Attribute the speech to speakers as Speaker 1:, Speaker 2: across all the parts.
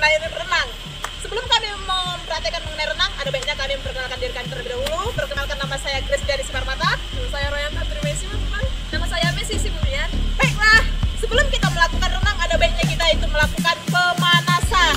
Speaker 1: air renang. Sebelum kami mempraktekkan mengenai renang, ada baiknya kami memperkenalkan diri kami terlebih dahulu. Perkenalkan, nama saya Grace dari Simarmata.
Speaker 2: Nama saya Royanta Trimesi, teman.
Speaker 3: Nama saya Messi Simurian.
Speaker 1: Baiklah, sebelum kita melakukan renang, ada baiknya kita itu melakukan pemanasan.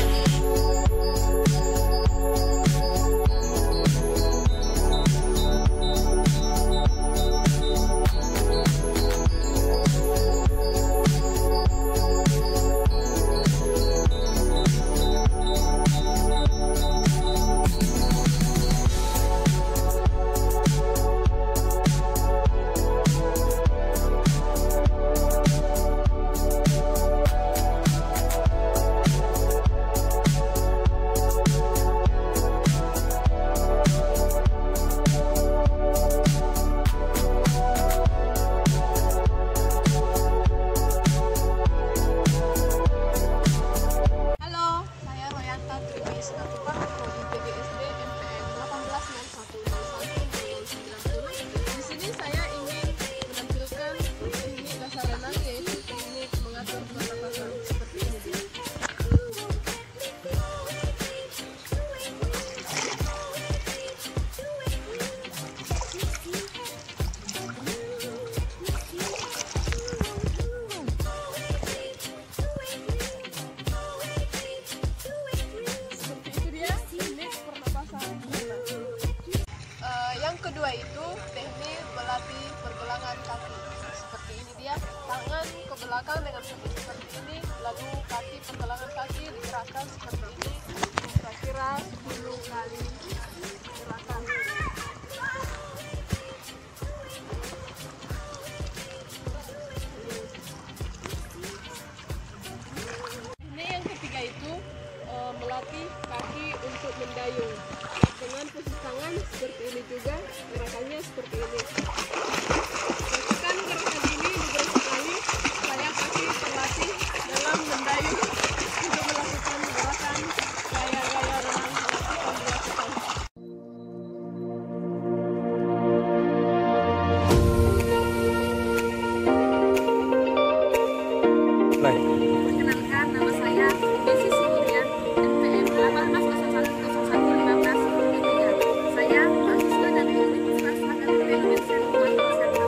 Speaker 2: Kedua itu teknik berlatih pergelangan kaki. Seperti ini dia, tangan ke belakang dengan seperti ini, lalu kaki pergelangan kaki digerakkan seperti ini, kira-kira 10 kali gerakan. Ini yang ketiga itu melatih kaki untuk mendayung. Dengan posisi tangan seperti ini juga, gerakannya seperti ini. Lakukan gerakan ini beberapa kali supaya kaki terlatih dalam mendayung untuk melakukan gerakan gaya-gaya renang dilakukan.
Speaker 3: Perkenalkan, nama saya Messi Simurian, NPM 18010115. Saya mahasiswa dari Universitas Akademi Vincent Manchester.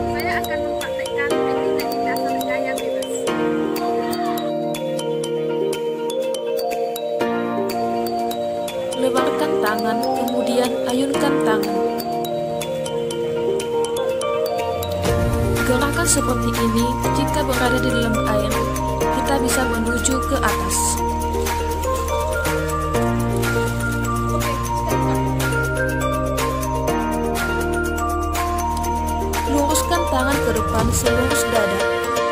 Speaker 3: Saya akan mempraktekkan teknik-teknik dasar gaya bebas.
Speaker 4: Lebarkan tangan, kemudian ayunkan tangan. Gerakan seperti ini jika berada di dalam air, kita bisa menuju ke atas. Luruskan tangan ke depan selurus dada.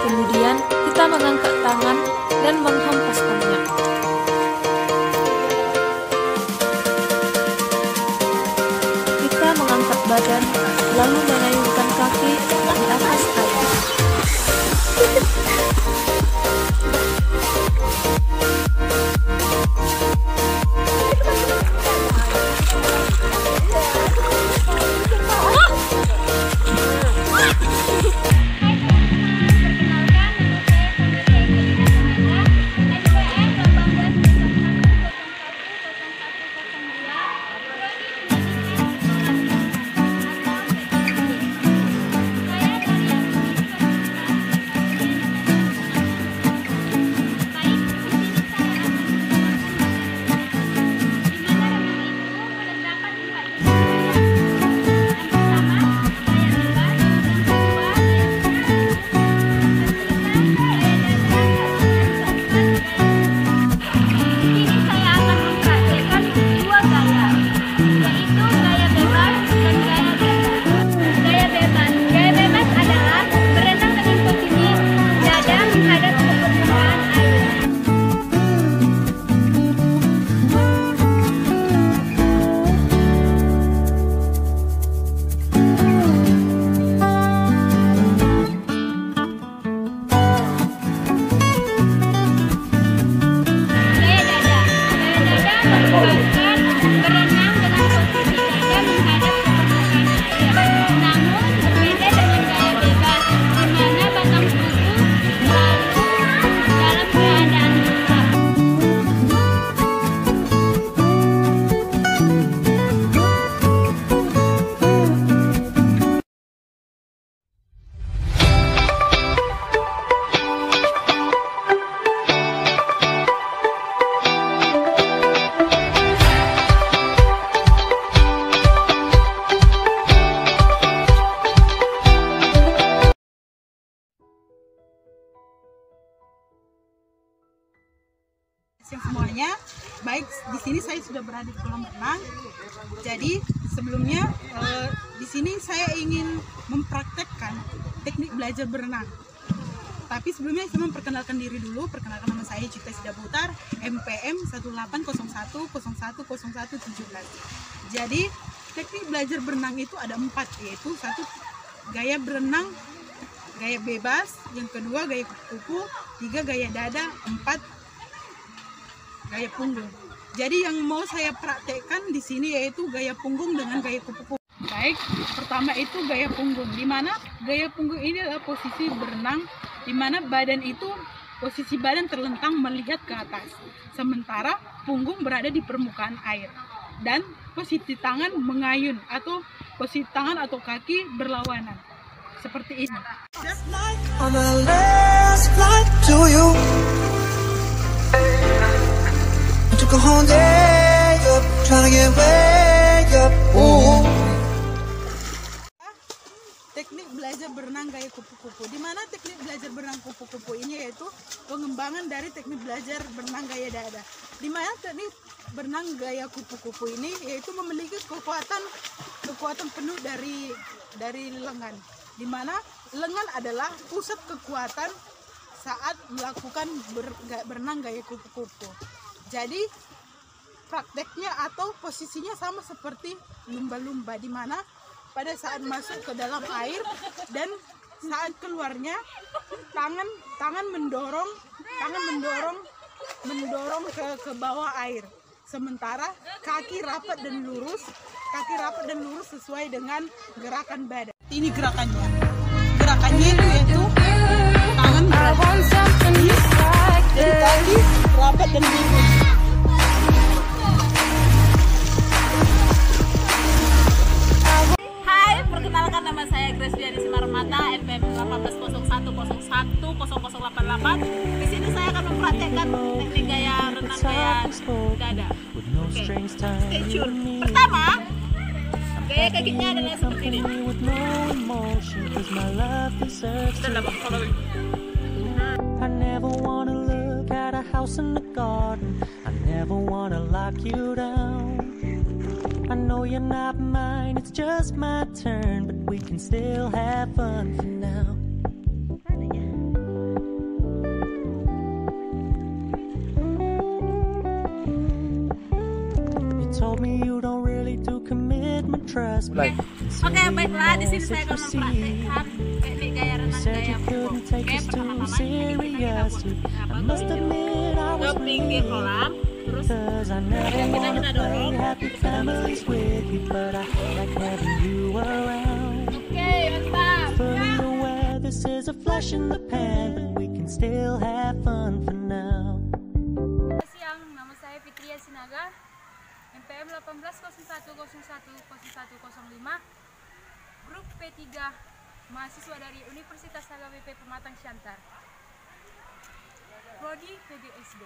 Speaker 4: Kemudian kita mengangkat tangan dan menghempaskannya. Kita mengangkat badan, lalu mengayunkan kaki di atas air.
Speaker 5: siang semuanya. Baik, di sini saya sudah berada di kolam renang. Jadi sebelumnya di sini saya ingin mempraktekkan teknik belajar berenang. Tapi sebelumnya saya memperkenalkan diri dulu. Perkenalkan, nama saya Cita Sidaputar, MPM 1801010117. Jadi teknik belajar berenang itu ada 4, yaitu 1 gaya berenang, gaya bebas, yang kedua gaya kupu-kupu, 3 gaya dada, 4 gaya punggung. Jadi yang mau saya praktekkan di sini yaitu gaya punggung dengan gaya kupu-kupu. Baik, pertama itu gaya punggung, di mana gaya punggung ini adalah posisi berenang, di mana badan itu, posisi badan terlentang melihat ke atas, sementara punggung berada di permukaan air, dan posisi tangan mengayun atau posisi tangan atau kaki berlawanan, seperti ini.
Speaker 6: On the last flight to you, I took a whole day up, trying to get way up. Ooh.
Speaker 5: Teknik belajar berenang gaya kupu-kupu, di mana teknik belajar berenang kupu-kupu ini yaitu pengembangan dari teknik belajar berenang gaya dada. Di mana teknik berenang gaya kupu-kupu ini yaitu memiliki kekuatan penuh dari lengan, di mana lengan adalah pusat kekuatan saat melakukan berenang gaya kupu-kupu. Jadi prakteknya atau posisinya sama seperti lumba-lumba, di mana pada saat masuk ke dalam air dan saat keluarnya tangan mendorong ke bawah air, sementara kaki rapat dan lurus sesuai dengan gerakan badan. Ini gerakannya itu yaitu tangan dan kaki rapat dan lurus.
Speaker 1: Perkenalkan, nama saya Grace Diani Simarmata, NPM 1801010088. Di sini saya akan mempraktekkan teknik gaya renang gaya dada. Oke, stay tune. Pertama, gaya kakinya adalah seperti ini.
Speaker 7: I never wanna look at a house in the garden. I never wanna lock you down. I know you're not mine, it's just my turn, but we can still have fun for now. You told me you don't really do commitment, trust me.
Speaker 1: Oke, baiklah, di sini saya akan mempraktekkan teknik gaya renang gaya kupu. Oke, pertama-tama kita ke pinggir kolam, terus kita dorong.
Speaker 7: Happy families with you, but I like having you around.
Speaker 1: Oke, mantap.
Speaker 7: Fully aware this is a flash in the pan, but we can still have fun for now.
Speaker 3: Siang, nama saya Fitria Sinaga, MPM 1801010105, grup P3, mahasiswa dari Universitas HKBP Pematang Siantar, prodi PGSD.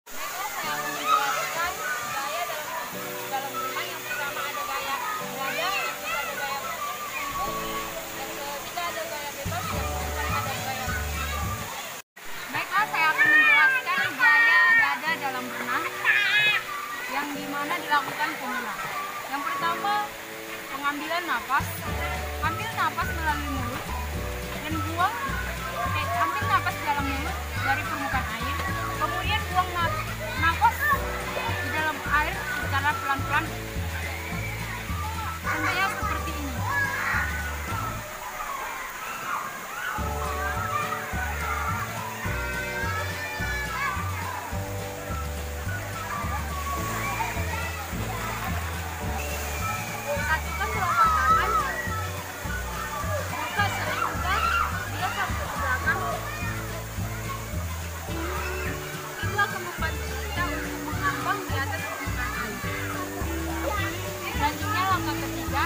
Speaker 3: Baiklah, saya akan menjelaskan gaya dalam berenang. Yang pertama ada gaya dada, yang kedua ada gaya punggung, yang ketiga ada gaya bebas, yang keempat ada gaya kupu-kupu. Baiklah, saya akan menjelaskan gaya dada dalam berenang yang dimana dilakukan pemula. Yang pertama, pengambilan nafas. Ambil nafas melalui mulut dan ambil nafas dalam mulut dari permukaan air. Kemudian buang nafas di dalam air secara pelan-pelan, contohnya seperti ini. Satukan telapak tangan, buka sehingga dia sampai ke belakang. Itu akan membantu kita untuk mengambang di atas permukaan air. Selanjutnya langkah ketiga,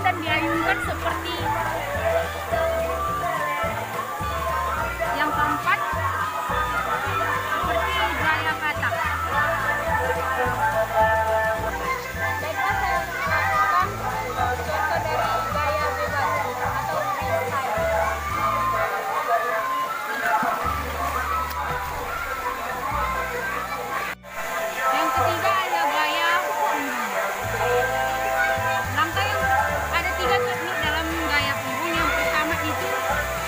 Speaker 3: dan diayunkan seperti yang keempat, seperti gaya katak. Baiklah, saya menjelaskan contoh dari gaya bebas atau freestyle. Yang ketiga ada gaya punggung. Langkah yang ada 3 teknik dalam gaya punggung. Yang pertama itu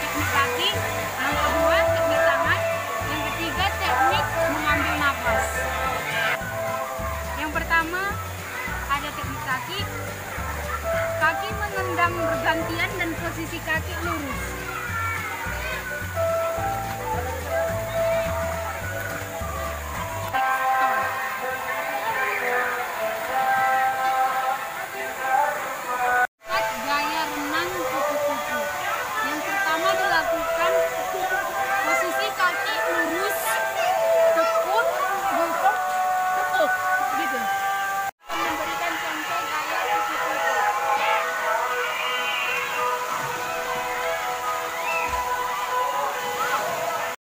Speaker 3: teknik kaki, yang kedua teknik tangan, yang ketiga teknik mengambil nafas. Yang pertama ada teknik kaki. Kaki menendang bergantian dan posisi kaki lurus.